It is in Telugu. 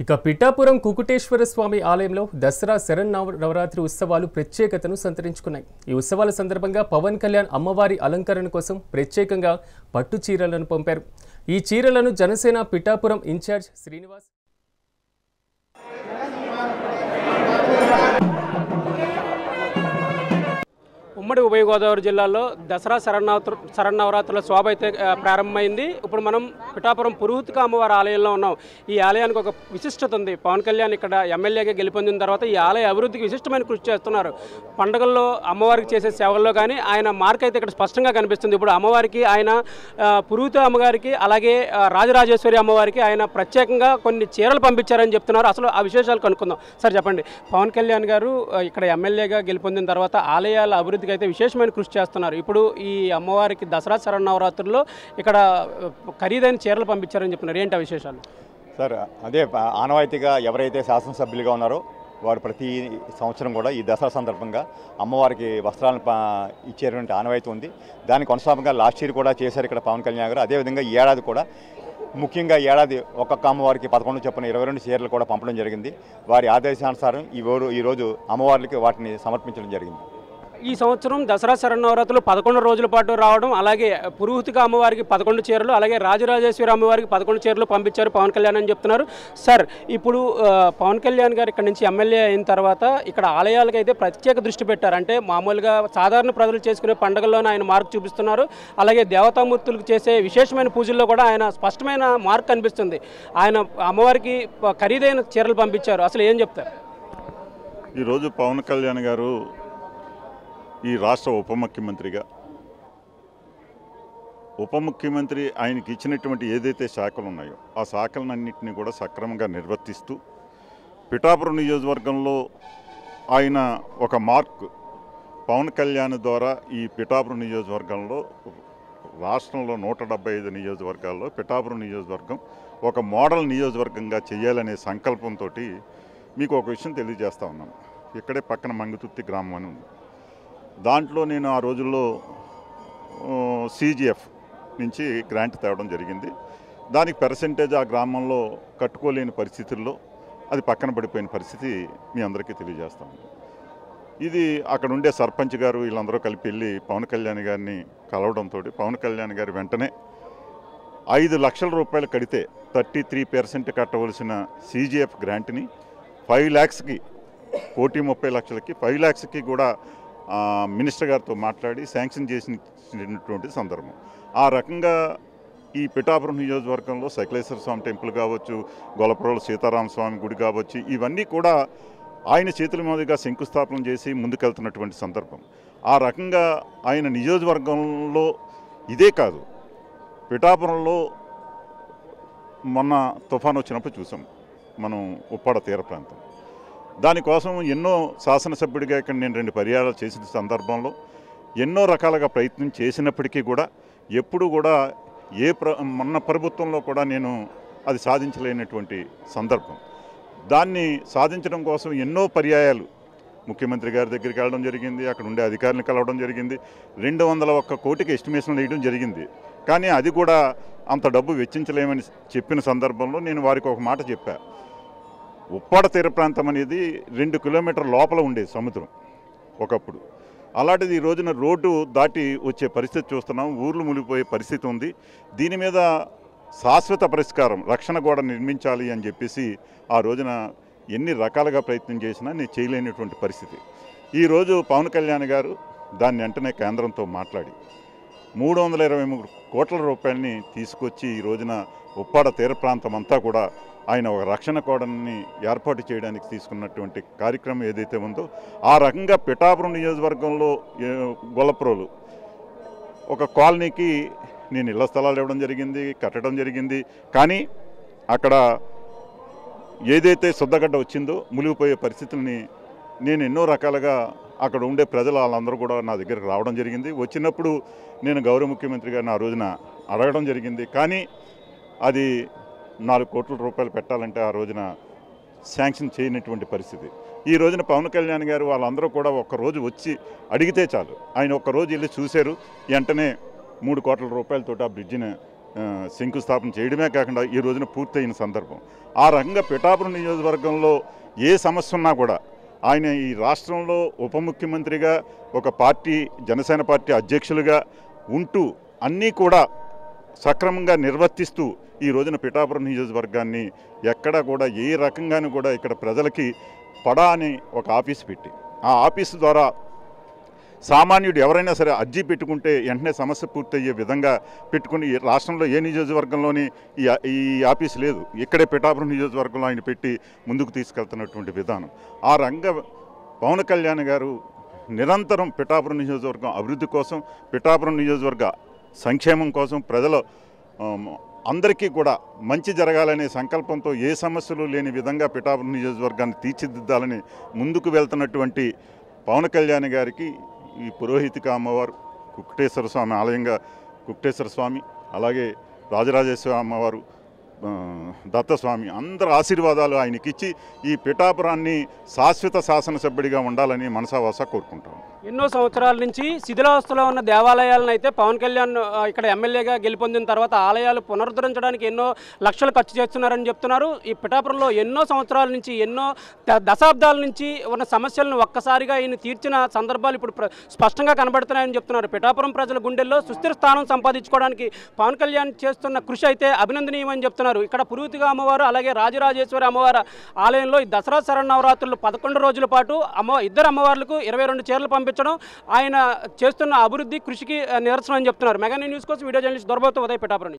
ఇక పిఠాపురం కుకుటేశ్వర స్వామి ఆలయంలో దసరా శరన్నవరాత్రి ఉత్సవాలు ప్రత్యేకతను సంతరించుకున్నాయి. ఈ ఉత్సవాల సందర్భంగా పవన్ కళ్యాణ్ అమ్మవారి అలంకరణ కోసం ప్రత్యేకంగా పట్టు చీరలను పంపారు. ఈ చీరలను జనసేన పిఠాపురం ఇన్ఛార్జ్ శ్రీనివాస్ ఉమ్మడి ఉభయ గోదావరి జిల్లాలో దసరా శరన్నవరాత్రుల శోభ అయితే ప్రారంభమైంది. ఇప్పుడు మనం పిఠాపురం పురోహితిక అమ్మవారి ఆలయంలో ఉన్నాం. ఈ ఆలయానికి ఒక విశిష్టత ఉంది. పవన్ కళ్యాణ్ ఇక్కడ ఎమ్మెల్యేగా గెలుపొందిన తర్వాత ఈ ఆలయ అభివృద్ధికి విశిష్టమైన కృషి చేస్తున్నారు. పండుగల్లో అమ్మవారికి చేసే సేవల్లో కానీ ఆయన మార్క్ అయితే ఇక్కడ స్పష్టంగా కనిపిస్తుంది. ఇప్పుడు అమ్మవారికి ఆయన పురోహిత అమ్మగారికి అలాగే రాజరాజేశ్వరి అమ్మవారికి ఆయన ప్రత్యేకంగా కొన్ని చీరలు పంపించారని చెప్తున్నారు. అసలు ఆ విశేషాలు కనుక్కుందాం. సార్ చెప్పండి, పవన్ కళ్యాణ్ గారు ఇక్కడ ఎమ్మెల్యేగా గెలుపొందిన తర్వాత ఆలయాల అభివృద్ధికి అయితే విశేషమైన కృషి చేస్తున్నారు. ఇప్పుడు ఈ అమ్మవారికి దసరా శరన్నవరాత్రుల్లో ఇక్కడ ఖరీదైన చీరలు పంపించారని చెప్తున్నారు. ఏంటి ఆ విశేషాలు? సార్, అదే ఆనవాయితీగా ఎవరైతే శాసనసభ్యులుగా ఉన్నారో వారు ప్రతి సంవత్సరం కూడా ఈ దసరా సందర్భంగా అమ్మవారికి వస్త్రాలను ఇచ్చేటువంటి ఆనవాయితీ ఉంది. దాని కొనసాగంగా లాస్ట్ ఇయర్ కూడా చేశారు ఇక్కడ పవన్ కళ్యాణ్ గారు. అదేవిధంగా ఈ ఏడాది కూడా ముఖ్యంగా ఏడాది ఒక్కొక్క అమ్మవారికి 11 చొప్పున 22 చీరలు కూడా పంపడం జరిగింది. వారి ఆదేశానుసారం ఈరోజు అమ్మవారికి వాటిని సమర్పించడం జరిగింది. ఈ సంవత్సరం దసరా శరన్నవరాత్రులు 11 రోజుల పాటు రావడం, అలాగే పురోహితిక అమ్మవారికి 11 చీరలు, అలాగే రాజరాజేశ్వరి అమ్మవారికి 11 చీరలు పంపించారు పవన్ కళ్యాణ్ అని చెప్తున్నారు. సార్, ఇప్పుడు పవన్ కళ్యాణ్ గారు ఇక్కడ నుంచి ఎమ్మెల్యే అయిన తర్వాత ఇక్కడ ఆలయాలకు అయితే ప్రత్యేక దృష్టి పెట్టారు. అంటే మామూలుగా సాధారణ ప్రజలు చేసుకునే పండుగల్లోనే ఆయన మార్క్ చూపిస్తున్నారు. అలాగే దేవతామూర్తులకు చేసే విశేషమైన పూజల్లో కూడా ఆయన స్పష్టమైన మార్క్ కనిపిస్తుంది. ఆయన అమ్మవారికి ఖరీదైన చీరలు పంపించారు. అసలు ఏం చెప్తారు? ఈరోజు పవన్ కళ్యాణ్ గారు ఈ రాష్ట్ర ఉప ముఖ్యమంత్రి ఆయనకి ఇచ్చినటువంటి ఏదైతే శాఖలు ఉన్నాయో ఆ శాఖలన్నింటినీ కూడా సక్రమంగా నిర్వర్తిస్తూ పిఠాపురం నియోజకవర్గంలో ఆయన ఒక మార్క్ పవన్ కళ్యాణ్ ద్వారా ఈ పిఠాపురం నియోజకవర్గంలో రాష్ట్రంలో 175 నియోజకవర్గాల్లో పిఠాపురం నియోజకవర్గం ఒక మోడల్ నియోజకవర్గంగా చేయాలనే సంకల్పంతో మీకు ఒక విషయం తెలియజేస్తా ఉన్నాను. ఇక్కడే పక్కన మంగుతుర్తి గ్రామం అని ఉంది. దాంట్లో నేను ఆ రోజుల్లో CGF నుంచి గ్రాంట్ తేవడం జరిగింది. దానికి పర్సెంటేజ్ ఆ గ్రామంలో కట్టుకోలేని పరిస్థితుల్లో అది పక్కన పడిపోయిన పరిస్థితి మీ అందరికీ తెలియజేస్తాను. ఇది అక్కడ ఉండే సర్పంచ్ గారు వీళ్ళందరూ కలిపి వెళ్ళి పవన్ కళ్యాణ్ గారిని కలవడంతో పవన్ కళ్యాణ్ గారు వెంటనే 5 లక్షల రూపాయలు కడితే 33% కట్టవలసిన CGF గ్రాంట్ని 5 lakhsకి 1,30,00,000కి 5 lakhsకి కూడా మినిస్టర్ గారితో మాట్లాడి శాంక్షన్ చేసినటువంటి సందర్భం. ఆ రకంగా ఈ పిఠాపురం నియోజకవర్గంలో సకలేశ్వర స్వామి టెంపుల్ కావచ్చు, గొల్లపురంలో సీతారామ స్వామి గుడి కావచ్చు, ఇవన్నీ కూడా ఆయన చేతుల మీదుగా శంకుస్థాపన చేసి ముందుకెళ్తున్నటువంటి సందర్భం. ఆ రకంగా ఆయన నియోజకవర్గంలో ఇదే కాదు, పిఠాపురంలో మొన్న తుఫాను వచ్చినప్పుడు చూసాం మనం ఉప్పాడ తీర ప్రాంతం. దానికోసం ఎన్నో శాసనసభ్యుడిగా ఇక్కడ నేను 2 పర్యాయాలు చేసిన సందర్భంలో ఎన్నో రకాలుగా ప్రయత్నం చేసినప్పటికీ కూడా ఎప్పుడు కూడా మొన్న ప్రభుత్వంలో కూడా నేను అది సాధించలేనటువంటి సందర్భం. దాన్ని సాధించడం కోసం ఎన్నో పర్యాయాలు ముఖ్యమంత్రి గారి దగ్గరికి వెళ్ళడం జరిగింది, అక్కడ ఉండే అధికారులను కలవడం జరిగింది, 201 కోటికి ఎస్టిమేషన్ వేయడం జరిగింది. కానీ అది కూడా అంత డబ్బు వెచ్చించలేమని చెప్పిన సందర్భంలో నేను వారికి ఒక మాట చెప్పా. ఉప్పాడ తీర ప్రాంతం అనేది 2 కిలోమీటర్ల లోపల ఉండేది సముద్రం ఒకప్పుడు. అలాంటిది ఈ రోజున రోడ్డు దాటి వచ్చే పరిస్థితి చూస్తున్నాం, ఊర్లు మునిగిపోయే పరిస్థితి ఉంది. దీని మీద శాశ్వత పరిష్కారం, రక్షణ గోడ నిర్మించాలి అని చెప్పేసి ఆ రోజున ఎన్ని రకాలుగా ప్రయత్నం చేసినా నేను చేయలేనటువంటి పరిస్థితి. ఈరోజు పవన్ కళ్యాణ్ గారు దాన్ని వెంటనే కేంద్రంతో మాట్లాడి 323 కోట్ల రూపాయలని తీసుకొచ్చి ఈ రోజున ఉప్పాడ తీర ప్రాంతం అంతా కూడా ఆయన ఒక రక్షణ కోడని ఏర్పాటు చేయడానికి తీసుకున్నటువంటి కార్యక్రమం ఏదైతే ఉందో ఆ రకంగా పిఠాపురం నియోజకవర్గంలో గొల్లపురంలో ఒక కాలనీకి నేను ఇళ్ల స్థలాలు ఇవ్వడం జరిగింది, కట్టడం జరిగింది. కానీ అక్కడ ఏదైతే శుద్ధగడ్డ వచ్చిందో మునిగిపోయే పరిస్థితుల్ని నేను ఎన్నో రకాలుగా అక్కడ ఉండే ప్రజలు వాళ్ళందరూ కూడా నా దగ్గరికి రావడం జరిగింది. వచ్చినప్పుడు నేను గౌరవ ముఖ్యమంత్రి గారిని ఆ రోజున అడగడం జరిగింది. కానీ అది 4 కోట్ల రూపాయలు పెట్టాలంటే ఆ రోజున శాంక్షన్ చేయనటువంటి పరిస్థితి. ఈ రోజున పవన్ కళ్యాణ్ గారు వాళ్ళందరూ కూడా ఒక్కరోజు వచ్చి అడిగితే చాలు, ఆయన ఒక్కరోజు వెళ్ళి చూశారు, వెంటనే 3 కోట్ల రూపాయలతో ఆ బ్రిడ్జిని శంకుస్థాపన చేయడమే కాకుండా ఈ రోజున పూర్తయిన సందర్భం. ఆ రకంగా పిఠాపురం నియోజకవర్గంలో ఏ సమస్య ఉన్నా కూడా ఆయన ఈ రాష్ట్రంలో ఉప ముఖ్యమంత్రిగా, ఒక పార్టీ జనసేన పార్టీ అధ్యక్షులుగా ఉంటూ అన్నీ కూడా సక్రమంగా నిర్వర్తిస్తూ ఈ రోజున పిఠాపురం నియోజకవర్గాన్ని ఎక్కడ కూడా ఏ రకంగానూ కూడా ఇక్కడ ప్రజలకి పడా అని ఒక ఆఫీస్ పెట్టి, ఆ ఆఫీసు ద్వారా సామాన్యుడు ఎవరైనా సరే అర్జీ పెట్టుకుంటే వెంటనే సమస్య పూర్తయ్యే విధంగా పెట్టుకుని రాష్ట్రంలో ఏ నియోజకవర్గంలోని ఈ ఆఫీసు లేదు. ఇక్కడే పిఠాపురం నియోజకవర్గంలో ఆయన పెట్టి ముందుకు తీసుకెళ్తున్నటువంటి విధానం. ఆ రంగ పవన్ కళ్యాణ్ గారు నిరంతరం పిఠాపురం నియోజకవర్గం అభివృద్ధి కోసం, పిఠాపురం నియోజకవర్గ సంక్షేమం కోసం, ప్రజల అందరికీ కూడా మంచి జరగాలనే సంకల్పంతో ఏ సమస్యలు లేని విధంగా పిఠాపురం నియోజకవర్గాన్ని తీర్చిదిద్దాలని ముందుకు వెళ్తున్నటువంటి పవన్ కళ్యాణ్ గారికి ఈ పురోహితిక అమ్మవారు, కుక్కటేశ్వర స్వామి ఆలయంగా కుక్కటేశ్వర స్వామి, అలాగే రాజరాజేశ్వర అమ్మవారు, దత్తస్వామి అందరి ఆశీర్వాదాలు ఆయనకి ఇచ్చి ఈ పిఠాపురాన్ని శాశ్వత శాసనసభ్యుడిగా ఉండాలని మనసావాస కోరుకుంటాం. ఎన్నో సంవత్సరాల నుంచి శిథిలావస్థలో ఉన్న దేవాలయాలను అయితే పవన్ కళ్యాణ్ ఇక్కడ ఎమ్మెల్యేగా గెలుపొందిన తర్వాత ఆలయాలు పునరుద్ధరించడానికి ఎన్నో లక్షలు ఖర్చు చేస్తున్నారని చెప్తున్నారు. ఈ పిఠాపురంలో ఎన్నో సంవత్సరాల నుంచి, ఎన్నో దశాబ్దాల నుంచి ఉన్న సమస్యలను ఒక్కసారిగా ఈయన తీర్చిన సందర్భాలు ఇప్పుడు స్పష్టంగా కనబడుతున్నాయని చెప్తున్నారు. పిఠాపురం ప్రజల గుండెల్లో సుస్థిర స్థానం సంపాదించుకోవడానికి పవన్ కళ్యాణ్ చేస్తున్న కృషి అయితే అభినందనీయమని చెప్తున్నారు. ఇక్కడ పురోహితిగా అమ్మవారు, అలాగే రాజరాజేశ్వరి అమ్మవారి ఆలయంలో ఈ దసరా శరన్నవరాత్రులు 11 రోజుల పాటు ఇద్దరు అమ్మవార్లకు 22 చీరలు పంపించడం ఆయన చేస్తున్న అభివృద్ధి కృషికి నిదర్శనం అని చెప్తున్నారు. మెగా న్యూస్ కోసం వీడియో జర్నలిస్ట్ దొరబాబుతో ఉదయ్, పిఠాపురం.